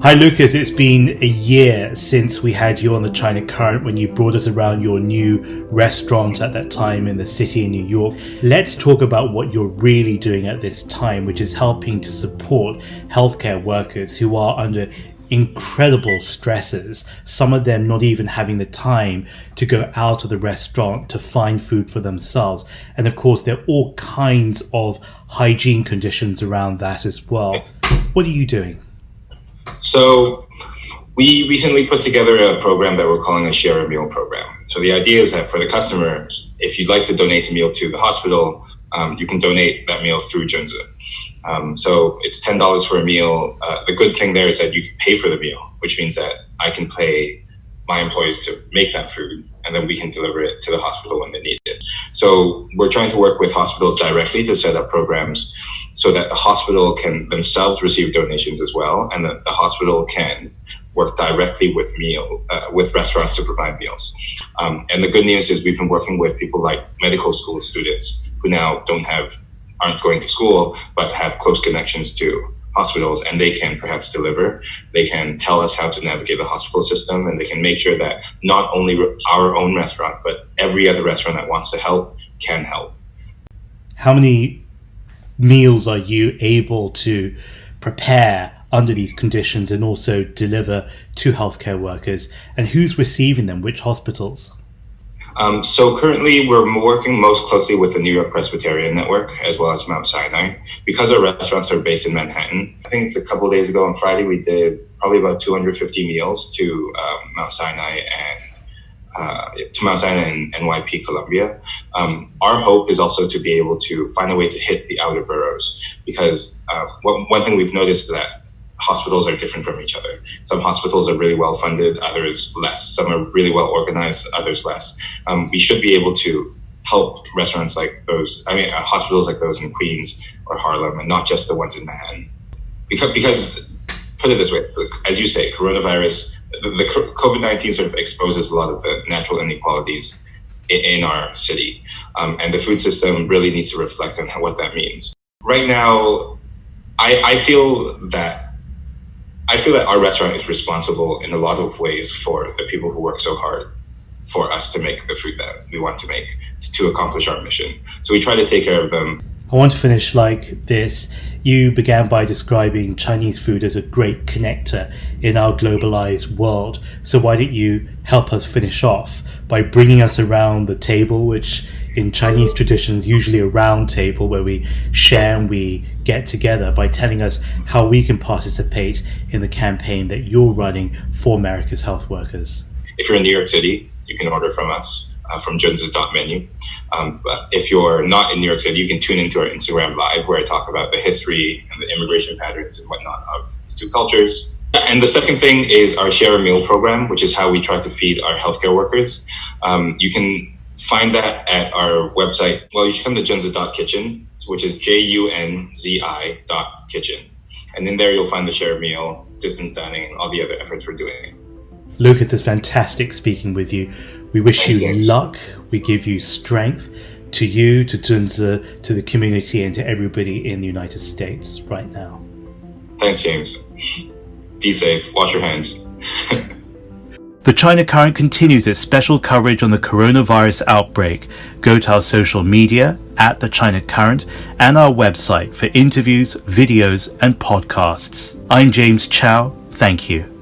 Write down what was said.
Hi Lucas, it's been a year since we had you on the China Current when you brought us around your new restaurant at that time in the city in New York. Let's talk about what you're really doing at this time, which is helping to support healthcare workers who are under incredible stresses, some of them not even having the time to go out of the restaurant to find food for themselves. And of course, there are all kinds of hygiene conditions around that as well. What are you doing? So we recently put together a program that we're calling a share a meal program. So the idea is that for the customer, if you'd like to donate a meal to the hospital, you can donate that meal through Junzi. So it's $10 for a meal. The good thing there is that you can pay for the meal, which means that I can pay my employees to make that food, and then we can deliver it to the hospital when they need it. So we're trying to work with hospitals directly to set up programs so that the hospital can themselves receive donations as well, and that the hospital can work directly with restaurants to provide meals. And the good news is we've been working with people like medical school students who now aren't going to school, but have close connections to hospitals, and they can perhaps deliver. They can tell us how to navigate the hospital system, and they can make sure that not only our own restaurant, but every other restaurant that wants to help can help. How many meals are you able to prepare under these conditions and also deliver to healthcare workers? And who's receiving them? Which hospitals? So currently we're working most closely with the New York Presbyterian Network as well as Mount Sinai. Because our restaurants are based in Manhattan, I think it's a couple of days ago on Friday, we did probably about 250 meals to Mount Sinai and NYP Columbia. Our hope is also to be able to find a way to hit the outer boroughs, because one thing we've noticed is that hospitals are different from each other. Some hospitals are really well funded, others less. Some are really well organized, others less. We should be able to help restaurants like those, hospitals like those in Queens or Harlem, and not just the ones in Manhattan. Because put it this way, as you say, coronavirus, the COVID-19 sort of exposes a lot of the natural inequalities in our city. And the food system really needs to reflect on what that means. Right now, I feel that our restaurant is responsible in a lot of ways for the people who work so hard for us to make the food that we want to make to accomplish our mission. So we try to take care of them. I want to finish like this. You began by describing Chinese food as a great connector in our globalized world. So why don't you help us finish off by bringing us around the table, which in Chinese traditions usually a round table where we share and we get together, by telling us how we can participate in the campaign that you're running for America's health workers. If you're in New York City, you can order from us. From Junzi.menu. But if you're not in New York City, you can tune into our Instagram Live, where I talk about the history and the immigration patterns and whatnot of these two cultures. And the second thing is our Share a Meal program, which is how we try to feed our healthcare workers. You can find that at our website. Well, you should come to Junzi.kitchen, which is JUNZI.kitchen. And in there, you'll find the Share a Meal, distance dining, and all the other efforts we're doing. Lucas, it's fantastic speaking with you. We wish you luck. We give you strength, to you, to Junzi, to the community, and to everybody in the United States right now. Thanks, James. Be safe. Wash your hands. The China Current continues its special coverage on the coronavirus outbreak. Go to our social media at The China Current and our website for interviews, videos, and podcasts. I'm James Chow. Thank you.